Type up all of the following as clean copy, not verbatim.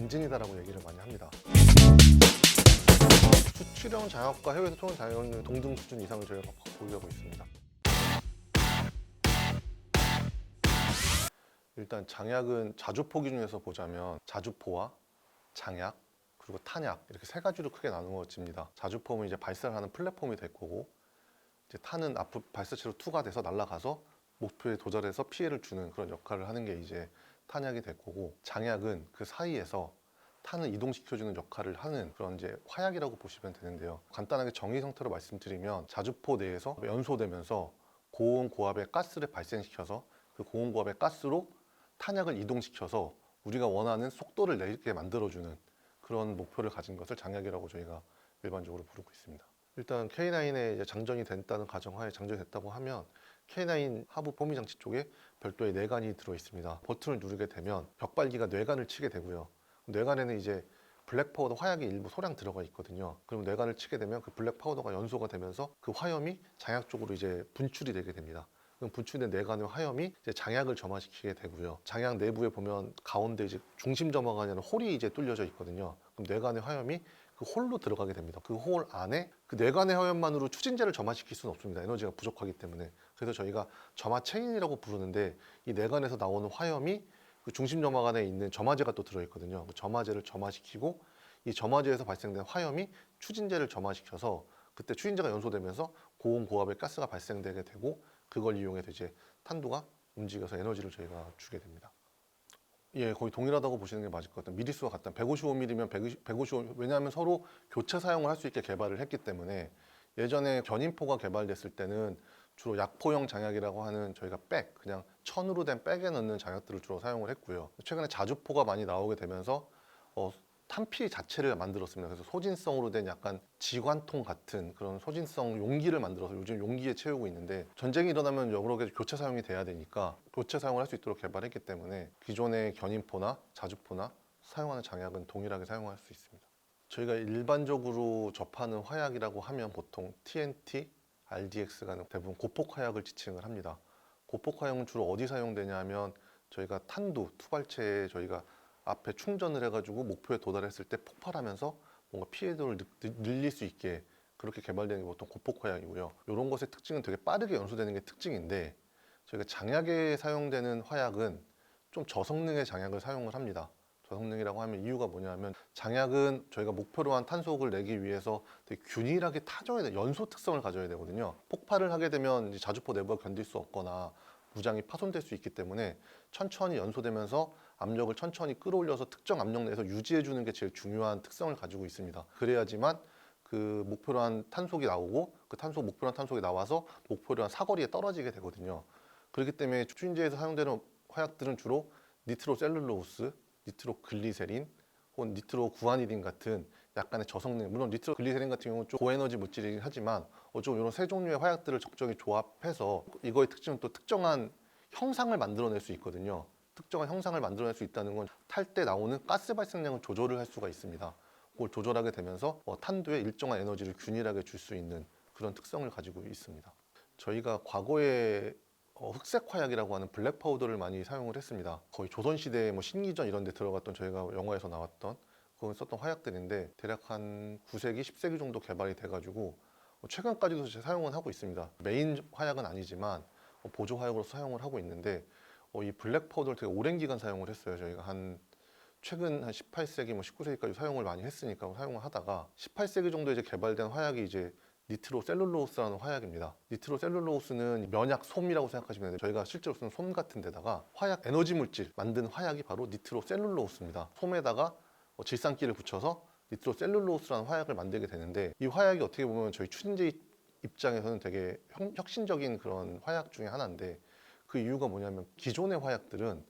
엔진이다라고 얘기를 많이 합니다. 수출형 장약과 해외에서 통한 장약은 동등 수준 이상을 저희가 보유하고 있습니다. 일단 장약은 자주포 기준에서 보자면 자주포와 장약 그리고 탄약 이렇게 세 가지로 크게 나누어집니다. 자주포는 이제 발사를 하는 플랫폼이 될 거고, 이제 탄은 앞으로 발사체로 투가 돼서 날아가서 목표에 도달해서 피해를 주는 그런 역할을 하는 게 이제 탄약이 될 거고, 장약은 그 사이에서 탄을 이동시켜주는 역할을 하는 그런 이제 화약이라고 보시면 되는데요. 간단하게 정의 형태로 말씀드리면 자주포 내에서 연소되면서 고온 고압의 가스를 발생시켜서 그 고온 고압의 가스로 탄약을 이동시켜서 우리가 원하는 속도를 내게 만들어주는 그런 목표를 가진 것을 장약이라고 저희가 일반적으로 부르고 있습니다. 일단 K9에 이제 장전이 됐다는 가정하에 장전이 됐다고 하면 K9 하부 포미 장치 쪽에 별도의 뇌관이 들어 있습니다. 버튼을 누르게 되면 벽발기가 뇌관을 치게 되고요. 뇌관에는 이제 블랙 파우더 화약이 일부 소량 들어가 있거든요. 그럼 뇌관을 치게 되면 그 블랙 파우더가 연소가 되면서 그 화염이 장약 쪽으로 이제 분출이 되게 됩니다. 그럼 분출된 뇌관의 화염이 이제 장약을 점화시키게 되고요. 장약 내부에 보면 가운데 이제 중심 점화가 아니라 홀이 이제 뚫려져 있거든요. 그럼 뇌관의 화염이 그 홀로 들어가게 됩니다. 그 홀 안에 그 뇌관의 화염만으로 추진제를 점화시킬 수는 없습니다. 에너지가 부족하기 때문에. 그래서 저희가 점화 체인이라고 부르는데, 이 뇌관에서 나오는 화염이 그 중심 점화관에 있는 점화제가 또 들어있거든요. 그 점화제를 점화시키고, 이 점화제에서 발생된 화염이 추진제를 점화시켜서 그때 추진제가 연소되면서 고온 고압의 가스가 발생되게 되고, 그걸 이용해서 이제 탄두가 움직여서 에너지를 저희가 주게 됩니다. 예, 거의 동일하다고 보시는 게 맞을 것 같아요. 미리수가 같다. 155mm면 155, 왜냐하면 서로 교체 사용을 할 수 있게 개발을 했기 때문에. 예전에 견인포가 개발됐을 때는 주로 약포형 장약이라고 하는 저희가 백, 그냥 천으로 된 백에 넣는 장약들을 주로 사용을 했고요. 최근에 자주포가 많이 나오게 되면서 탄피 자체를 만들었습니다. 그래서 소진성으로 된 약간 지관통 같은 그런 소진성 용기를 만들어서 요즘 용기에 채우고 있는데, 전쟁이 일어나면 여러 개 교체 사용이 돼야 되니까 교체 사용을 할 수 있도록 개발했기 때문에 기존의 견인포나 자주포나 사용하는 장약은 동일하게 사용할 수 있습니다. 저희가 일반적으로 접하는 화약이라고 하면 보통 TNT, RDX가 대부분 고폭 화약을 지칭을 합니다. 고폭 화약은 주로 어디 사용되냐 하면, 저희가 탄두, 투발체에 저희가 앞에 충전을 해가지고 목표에 도달했을 때 폭발하면서 뭔가 피해도를 늘릴 수 있게 그렇게 개발되는 게 보통 고폭 화약이고요. 이런 것의 특징은 되게 빠르게 연소되는 게 특징인데, 저희가 장약에 사용되는 화약은 좀 저성능의 장약을 사용을 합니다. 저성능이라고 하면 이유가 뭐냐면, 장약은 저희가 목표로 한 탄속을 내기 위해서 되게 균일하게 타줘야 돼, 연소 특성을 가져야 되거든요. 폭발을 하게 되면 이제 자주포 내부가 견딜 수 없거나 무장이 파손될 수 있기 때문에 천천히 연소되면서 압력을 천천히 끌어올려서 특정 압력 내에서 유지해 주는 게 제일 중요한 특성을 가지고 있습니다. 그래야지만 그 목표로 한 탄속이 나오고, 그 목표로 한 탄속이 나와서 목표로 한 사거리에 떨어지게 되거든요. 그렇기 때문에 추진제에서 사용되는 화약들은 주로 니트로셀룰로스, 니트로글리세린 혹은 니트로구아니딘 같은 약간의 저성능, 물론 니트로글리세린 같은 경우는 좀 고에너지 물질이긴 하지만 좀 이런 세 종류의 화약들을 적절히 조합해서 이거의 특징은 또 특정한 형상을 만들어낼 수 있거든요. 특정한 형상을 만들어낼 수 있다는 건 탈 때 나오는 가스 발생량을 조절을 할 수가 있습니다. 그걸 조절하게 되면서 탄두에 일정한 에너지를 균일하게 줄 수 있는 그런 특성을 가지고 있습니다. 저희가 과거에 흑색 화약이라고 하는 블랙 파우더를 많이 사용을 했습니다. 거의 조선시대 뭐 신기전 이런 데 들어갔던, 저희가 영화에서 나왔던 그건 썼던 화약들인데, 대략 한 9세기, 10세기 정도 개발이 돼가지고 최근까지도 사용은 하고 있습니다. 메인 화약은 아니지만 보조 화약으로 사용을 하고 있는데, 이 블랙 파우더를 되게 오랜 기간 사용을 했어요. 저희가 최근 한 18세기, 뭐 19세기까지 사용을 많이 했으니까 사용을 하다가 18세기 정도에 이제 개발된 화약이 이제 니트로셀룰로스라는 화약입니다. 니트로셀룰로스는 면약솜이라고 생각하시면 돼요. 저희가 실제로 쓰는 솜 같은 데다가 화약 에너지 물질 만든 화약이 바로 니트로셀룰로스입니다. 솜에다가 질산기를 붙여서 니트로셀룰로스라는 화약을 만들게 되는데, 이 화약이 어떻게 보면 저희 추진제 입장에서는 되게 혁신적인 그런 화약 중에 하나인데, 그 이유가 뭐냐면 기존의 화약들은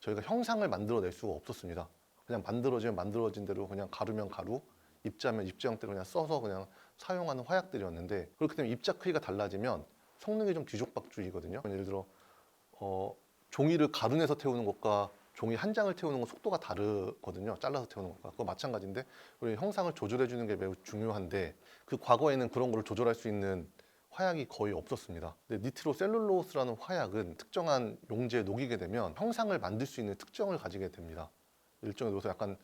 저희가 형상을 만들어낼 수가 없었습니다. 그냥 만들어지면 만들어진 대로 그냥 가루면 가루, 입자면 입자 형태로 그냥 써서 그냥 사용하는 화약들이었는데, 그렇기 때문에 입자 크기가 달라지면 성능이 좀 뒤죽박죽이거든요. 예를 들어 종이를 가루내서 태우는 것과 종이 한 장을 태우는 건 속도가 다르거든요. 잘라서 태우는 것과. 그거 마찬가지인데, 우리 형상을 조절해 주는 게 매우 중요한데, 그 과거에는 그런 걸 조절할 수 있는 화약이 거의 없었습니다. 근데 니트로셀룰로스라는 화약은 특정한 용제에 녹이게 되면 형상을 만들 수 있는 특성을 가지게 됩니다. 일종의 놓여서 약간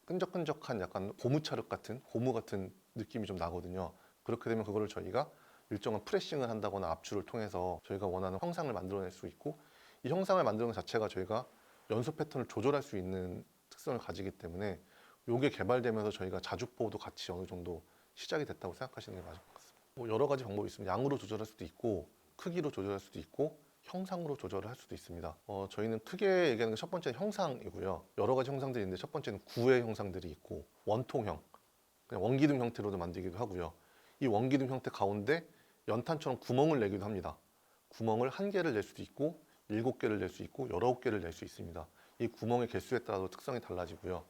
끈적끈적한 약간 고무차륵 같은 고무 같은 느낌이 좀 나거든요. 그렇게 되면 그거를 저희가 일정한 프레싱을 한다거나 압출을 통해서 저희가 원하는 형상을 만들어낼 수 있고, 이 형상을 만드는 것 자체가 저희가 연소 패턴을 조절할 수 있는 특성을 가지기 때문에 이게 개발되면서 저희가 자주포도 같이 어느 정도 시작이 됐다고 생각하시는 게 맞을 것 같습니다. 뭐 여러 가지 방법이 있습니다. 양으로 조절할 수도 있고, 크기로 조절할 수도 있고, 형상으로 조절을 할 수도 있습니다. 저희는 크게 얘기하는 게 첫 번째는 형상이고요. 여러 가지 형상들이 있는데 첫 번째는 구의 형상들이 있고, 원통형, 그냥 원기둥 형태로도 만들기도 하고요. 이 원기둥 형태 가운데 연탄처럼 구멍을 내기도 합니다. 구멍을 한 개를 낼 수도 있고, 7개를 낼 수 있고, 19개를 낼 수 있습니다. 이 구멍의 개수에 따라서 특성이 달라지고요.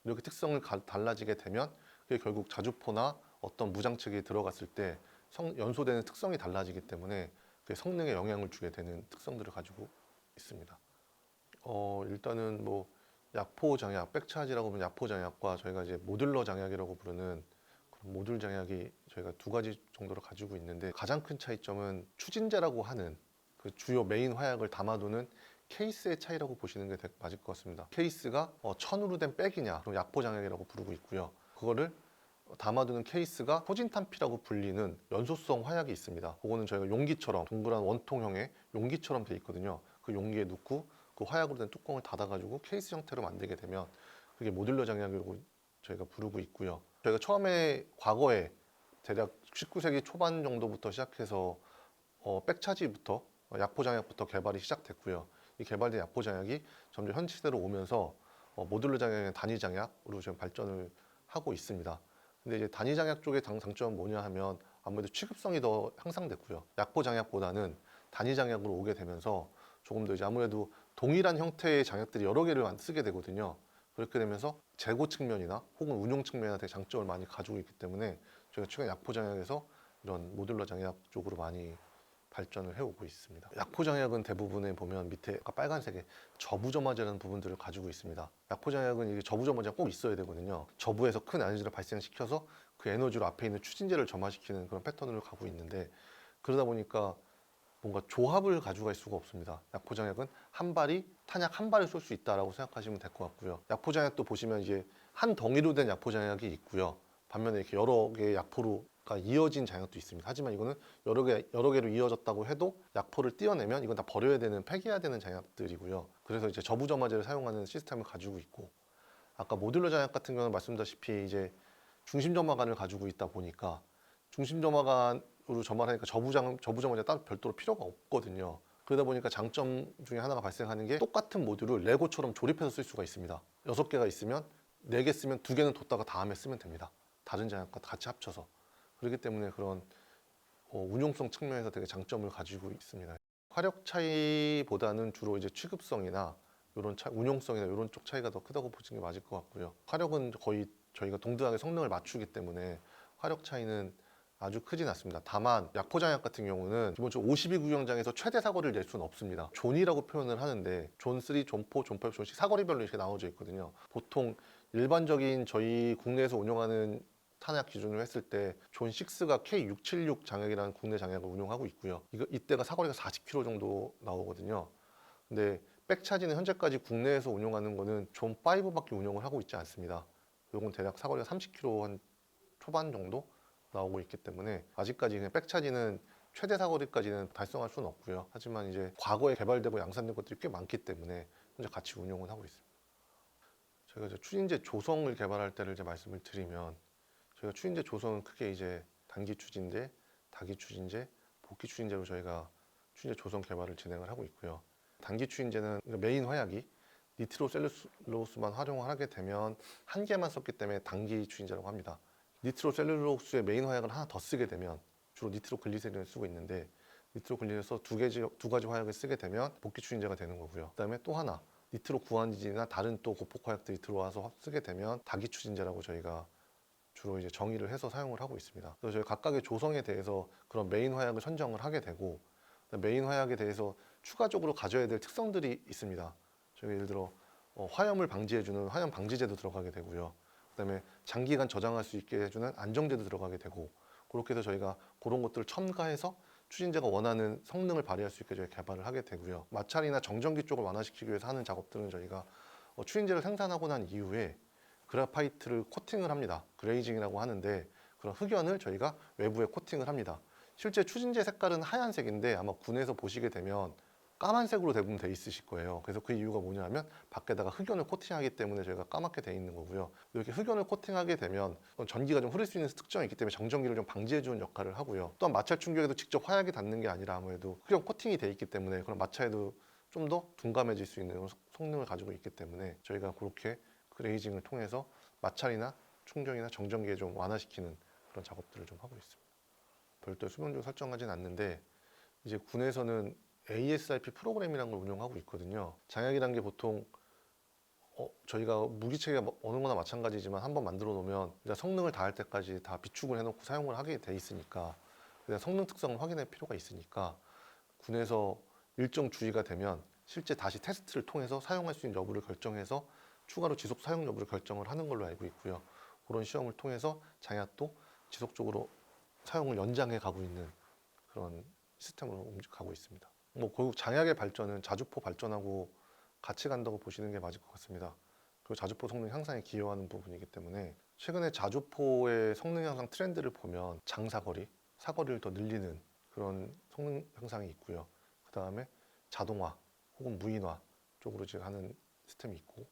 이렇게 특성을 달라지게 되면 그게 결국 자주포나 어떤 무장책에 들어갔을 때 연소되는 특성이 달라지기 때문에 그 성능에 영향을 주게 되는 특성들을 가지고 있습니다. 일단은 뭐 약포 장약, 백차지라고 보면 약포 장약과 저희가 이제 모듈러 장약이라고 부르는 그런 모듈 장약이 저희가 두 가지 정도로 가지고 있는데, 가장 큰 차이점은 추진제라고 하는 그 주요 메인 화약을 담아두는 케이스의 차이라고 보시는 게 맞을 것 같습니다. 케이스가 천으로 된 백이냐, 그럼 약포 장약이라고 부르고 있고요. 그거를 담아두는 케이스가 토진탄피라고 불리는 연소성 화약이 있습니다. 그거는 저희가 용기처럼 동그란 원통형의 용기처럼 돼 있거든요. 그 용기에 넣고 그 화약으로 된 뚜껑을 닫아가지고 케이스 형태로 만들게 되면 그게 모듈러 장약이라고 저희가 부르고 있고요. 저희가 처음에 과거에 대략 19세기 초반 정도부터 시작해서 백차지부터 약포 장약부터 개발이 시작됐고요. 이 개발된 약포 장약이 점점 현 시대로 오면서 모듈러 장약의 단위 장약으로 지금 발전을 하고 있습니다. 근데 이제 단위 장약 쪽의 장점은 뭐냐 하면 아무래도 취급성이 더 향상됐고요. 약포 장약보다는 단위 장약으로 오게 되면서 조금 더 이제 아무래도 동일한 형태의 장약들이 여러 개를 쓰게 되거든요. 그렇게 되면서 재고 측면이나 혹은 운용 측면에 되게 장점을 많이 가지고 있기 때문에 저희가 최근 약포 장약에서 이런 모듈러 장약 쪽으로 많이 발전을 해오고 있습니다. 약포 장약은 대부분에 보면 밑에 아까 빨간색의 저부점화제라는 부분들을 가지고 있습니다. 약포 장약은 이게 저부점화제가 꼭 있어야 되거든요. 저부에서 큰 에너지를 발생시켜서 그 에너지로 앞에 있는 추진제를 점화시키는 그런 패턴을 가고 있는데, 그러다 보니까 뭔가 조합을 가져갈 수가 없습니다. 약포 장약은 한 발이 탄약 한 발을 쏠 수 있다라고 생각하시면 될 것 같고요. 약포 장약도 보시면 이제 한 덩이로 된 약포 장약이 있고요. 반면에 이렇게 여러 개의 약포가 이어진 장약도 있습니다. 하지만 이거는 여러 개로 이어졌다고 해도 약포를 떼어내면 이건 다 버려야 되는, 폐기해야 되는 장약들이고요. 그래서 이제 저부점화제를 사용하는 시스템을 가지고 있고, 아까 모듈러 장약 같은 경우는 말씀드렸다시피 이제 중심점화관을 가지고 있다 보니까 중심점화관으로 점화를 하니까 저부점화제 따로 별도로 필요가 없거든요. 그러다 보니까 장점 중에 하나가 발생하는 게 똑같은 모듈을 레고처럼 조립해서 쓸 수가 있습니다. 6개가 있으면 4개 쓰면 2개는 뒀다가 다음에 쓰면 됩니다. 다른 장약과 같이 합쳐서. 그렇기 때문에 그런 운용성 측면에서 되게 장점을 가지고 있습니다. 화력 차이보다는 주로 이제 취급성이나 이런 운용성이나 이런 쪽 차이가 더 크다고 보시는 게 맞을 것 같고요. 화력은 거의 저희가 동등하게 성능을 맞추기 때문에 화력 차이는 아주 크진 않습니다. 다만 약포 장약 같은 경우는 기본적으로 52구경장에서 최대 사거리를 낼 수는 없습니다. 존이라고 표현을 하는데 존 3, 존 4, 존 5, 존 6 사거리별로 이렇게 나눠져 있거든요. 보통 일반적인 저희 국내에서 운영하는 탄약 기준으로 했을 때 존 6가 K676 장약이라는 국내 장약을 운용하고 있고요. 이때가 사거리가 40km 정도 나오거든요. 근데 백차지는 현재까지 국내에서 운용하는 거는 존 5밖에 운용을 하고 있지 않습니다. 이건 대략 사거리가 30km 한 초반 정도 나오고 있기 때문에 아직까지 그냥 백차지는 최대 사거리까지는 달성할 수는 없고요. 하지만 이제 과거에 개발되고 양산된 것들이 꽤 많기 때문에 현재 같이 운용을 하고 있습니다. 저희가 이제 추진제 조성을 개발할 때를 이제 말씀을 드리면, 저희가 추진제 조성은 크게 이제 단기 추진제, 다기 추진제, 복기 추진제로 저희가 추진제 조성 개발을 진행을 하고 있고요. 단기 추진제는 메인 화약이 니트로셀룰로스만 활용을 하게 되면 한 개만 썼기 때문에 단기 추진제라고 합니다. 니트로셀룰로스의 메인 화약을 하나 더 쓰게 되면, 주로 니트로글리세린을 쓰고 있는데 니트로글리세린에서 두 가지 화약을 쓰게 되면 복기 추진제가 되는 거고요. 그다음에 또 하나 니트로 구한지나 다른 또 고폭 화약들이 들어와서 쓰게 되면 다기 추진제라고 저희가 주로 이제 정의를 해서 사용을 하고 있습니다. 그래서 저희 각각의 조성에 대해서 그런 메인 화약을 선정을 하게 되고, 메인 화약에 대해서 추가적으로 가져야 될 특성들이 있습니다. 저희가 예를 들어 화염을 방지해주는 화염 방지제도 들어가게 되고요. 그다음에 장기간 저장할 수 있게 해주는 안정제도 들어가게 되고, 그렇게 해서 저희가 그런 것들을 첨가해서 추진제가 원하는 성능을 발휘할 수 있게 저희 개발을 하게 되고요. 마찰이나 정전기 쪽을 완화시키기 위해서 하는 작업들은 저희가 추진제를 생산하고 난 이후에 그래파이트를 코팅을 합니다. 그레이징이라고 하는데 그런 흑연을 저희가 외부에 코팅을 합니다. 실제 추진제 색깔은 하얀색인데 아마 군에서 보시게 되면 까만색으로 대부분 돼 있으실 거예요. 그래서 그 이유가 뭐냐면 밖에다가 흑연을 코팅하기 때문에 저희가 까맣게 돼 있는 거고요. 이렇게 흑연을 코팅하게 되면 전기가 좀 흐를 수 있는 특성이 있기 때문에 정전기를 좀 방지해 주는 역할을 하고요. 또한 마찰 충격에도 직접 화약이 닿는 게 아니라 아무래도 흑연 코팅이 돼 있기 때문에 그런 마찰에도 좀 더 둔감해질 수 있는 성능을 가지고 있기 때문에 저희가 그렇게 그레이징을 통해서 마찰이나 충전이나 정전기에 좀 완화시키는 그런 작업들을 좀 하고 있습니다. 별도의 수명적으로 설정하진 않는데 이제 군에서는 ASRP 프로그램이라는 걸 운영하고 있거든요. 장약이라는 게 보통 저희가 무기체계가 어느 거나 마찬가지지만 한번 만들어 놓으면 이제 성능을 다할 때까지 다 비축을 해놓고 사용을 하게 돼 있으니까 성능 특성을 확인할 필요가 있으니까 군에서 일정 주의가 되면 실제 다시 테스트를 통해서 사용할 수 있는 여부를 결정해서 추가로 지속 사용 여부를 결정을 하는 걸로 알고 있고요. 그런 시험을 통해서 장약도 지속적으로 사용을 연장해 가고 있는 그런 시스템으로 가고 있습니다. 결국 장약의 발전은 자주포 발전하고 같이 간다고 보시는 게 맞을 것 같습니다. 그리고 자주포 성능 향상에 기여하는 부분이기 때문에 최근에 자주포의 성능 향상 트렌드를 보면 장사거리, 사거리를 더 늘리는 그런 성능 향상이 있고요. 그 다음에 자동화 혹은 무인화 쪽으로 지금 하는 시스템이 있고,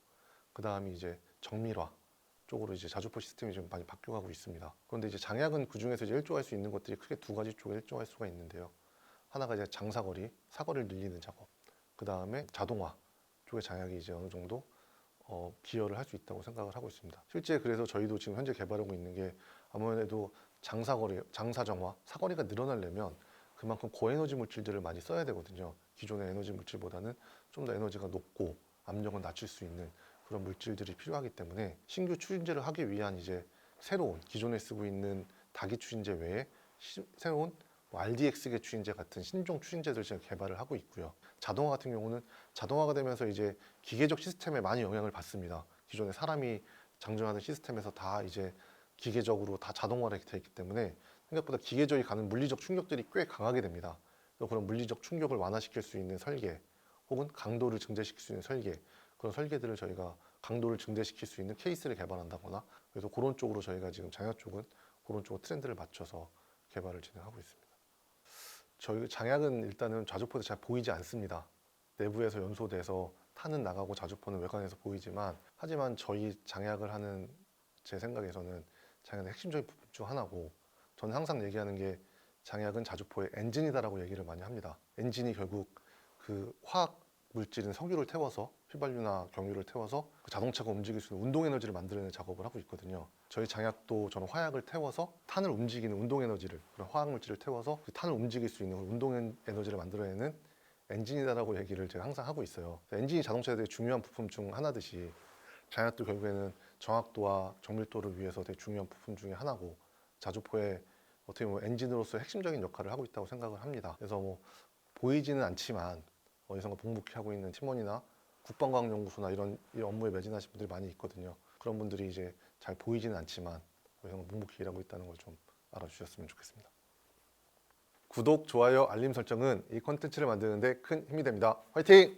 그 다음이 이제 정밀화 쪽으로 이제 자주포 시스템이 좀 많이 바뀌어가고 있습니다. 그런데 이제 장약은 그 중에서 이제 일조할 수 있는 것들이 크게 두 가지 쪽에 일조할 수가 있는데요. 하나가 이제 장사거리, 사거리를 늘리는 작업. 그 다음에 자동화 쪽의 장약이 이제 어느 정도 기여를 할 수 있다고 생각을 하고 있습니다. 실제 그래서 저희도 지금 현재 개발하고 있는 게 아무래도 장사거리, 장사정화, 사거리가 늘어나려면 그만큼 고에너지 물질들을 많이 써야 되거든요. 기존의 에너지 물질보다는 좀 더 에너지가 높고 압력을 낮출 수 있는 그런 물질들이 필요하기 때문에 신규 추진제를 하기 위한 이제 새로운 기존에 쓰고 있는 다기 추진제 외에 새로운 RDX계 추진제 같은 신종 추진제들을 지금 개발을 하고 있고요. 자동화 같은 경우는 자동화가 되면서 이제 기계적 시스템에 많이 영향을 받습니다. 기존에 사람이 장전하는 시스템에서 다 이제 기계적으로 다 자동화가 되어 있기 때문에 생각보다 기계적이 가는 물리적 충격들이 꽤 강하게 됩니다. 그런 물리적 충격을 완화시킬 수 있는 설계 혹은 강도를 증대시킬 수 있는 설계, 그런 설계들을 저희가 강도를 증대시킬 수 있는 케이스를 개발한다거나, 그래서 그런 쪽으로 저희가 지금 장약 쪽은 그런 쪽으로 트렌드를 맞춰서 개발을 진행하고 있습니다. 저희 장약은 일단은 자주포에서 잘 보이지 않습니다. 내부에서 연소돼서 탄은 나가고 자주포는 외관에서 보이지만, 하지만 저희 장약을 하는 제 생각에서는 장약의 핵심적인 부분 중 하나고, 저는 항상 얘기하는 게 장약은 자주포의 엔진이다라고 얘기를 많이 합니다. 엔진이 결국 그 화학 물질인 석유를 태워서, 휘발유나 경유를 태워서 그 자동차가 움직일 수 있는 운동 에너지를 만들어내는 작업을 하고 있거든요. 저희 장약도 저는 화약을 태워서 탄을 움직이는 운동 에너지를, 그런 화학 물질을 태워서 그 탄을 움직일 수 있는 운동 에너지를 만들어내는 엔진이다라고 얘기를 제가 항상 하고 있어요. 엔진이 자동차에 되게 중요한 부품 중 하나듯이 장약도 결국에는 정확도와 정밀도를 위해서 되게 중요한 부품 중에 하나고, 자주포의 어떻게 보면 엔진으로서 핵심적인 역할을 하고 있다고 생각을 합니다. 그래서 보이지는 않지만 어디선가 묵묵히 하고 있는 팀원이나 국방과학연구소나 이런 업무에 매진하신 분들이 많이 있거든요. 그런 분들이 이제 잘 보이지는 않지만 어디선가 묵묵히 일하고 있다는 걸 좀 알아주셨으면 좋겠습니다. 구독, 좋아요, 알림 설정은 이 콘텐츠를 만드는 데 큰 힘이 됩니다. 화이팅!